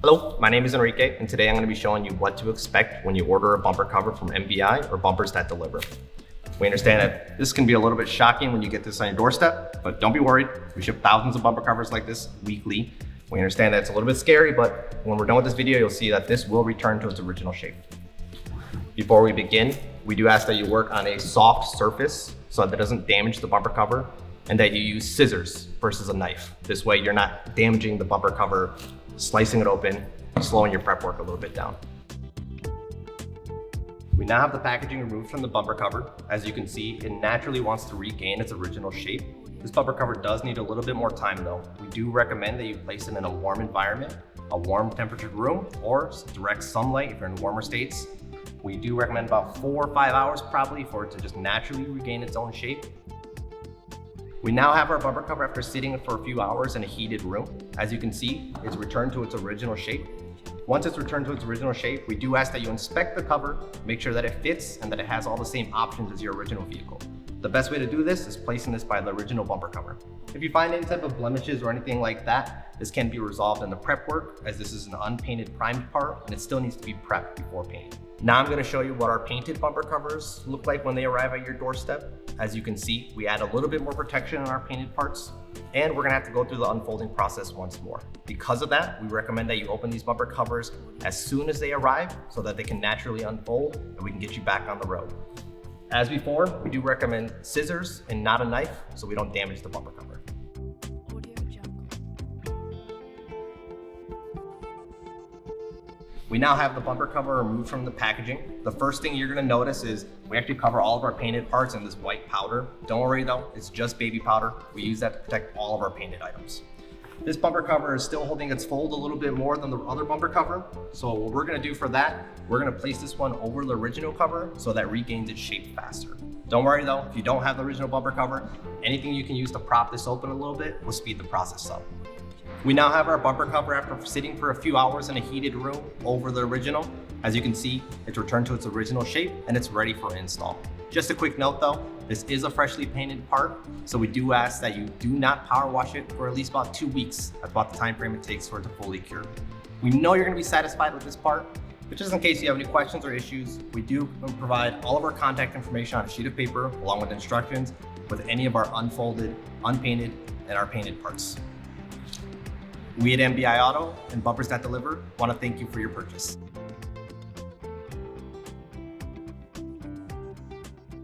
Hello, my name is Enrique, and today I'm going to be showing you what to expect when you order a bumper cover from MBI or Bumpers That Deliver. We understand that this can be a little bit shocking when you get this on your doorstep, but don't be worried. We ship thousands of bumper covers like this weekly. We understand that it's a little bit scary, but when we're done with this video, you'll see that this will return to its original shape. Before we begin, we do ask that you work on a soft surface so that it doesn't damage the bumper cover, and that you use scissors versus a knife. This way you're not damaging the bumper cover, slicing it open, slowing your prep work a little bit down. We now have the packaging removed from the bumper cover. As you can see, it naturally wants to regain its original shape. This bumper cover does need a little bit more time though. We do recommend that you place it in a warm environment, a warm temperatured room, or direct sunlight if you're in warmer states. We do recommend about 4 or 5 hours probably for it to just naturally regain its own shape. We now have our bumper cover after sitting for a few hours in a heated room. As you can see, it's returned to its original shape. Once it's returned to its original shape, we do ask that you inspect the cover, make sure that it fits and that it has all the same options as your original vehicle. The best way to do this is placing this by the original bumper cover. If you find any type of blemishes or anything like that, this can be resolved in the prep work, as this is an unpainted primed part and it still needs to be prepped before painting. Now I'm going to show you what our painted bumper covers look like when they arrive at your doorstep. As you can see, we add a little bit more protection in our painted parts, and we're going to have to go through the unfolding process once more. Because of that, we recommend that you open these bumper covers as soon as they arrive so that they can naturally unfold and we can get you back on the road. As before, we do recommend scissors and not a knife so we don't damage the bumper cover. We now have the bumper cover removed from the packaging. The first thing you're gonna notice is we actually cover all of our painted parts in this white powder. Don't worry though, it's just baby powder. We use that to protect all of our painted items. This bumper cover is still holding its fold a little bit more than the other bumper cover. So what we're gonna do for that, we're gonna place this one over the original cover so that regains its shape faster. Don't worry though, if you don't have the original bumper cover, anything you can use to prop this open a little bit will speed the process up. We now have our bumper cover after sitting for a few hours in a heated room over the original. As you can see, it's returned to its original shape and it's ready for install. Just a quick note though, this is a freshly painted part, so we do ask that you do not power wash it for at least about 2 weeks. That's about the time frame it takes for it to fully cure. We know you're gonna be satisfied with this part, but just in case you have any questions or issues, we do provide all of our contact information on a sheet of paper along with instructions with any of our unfolded, unpainted, and our painted parts. We at MBI Auto and Bumpers That Deliver want to thank you for your purchase.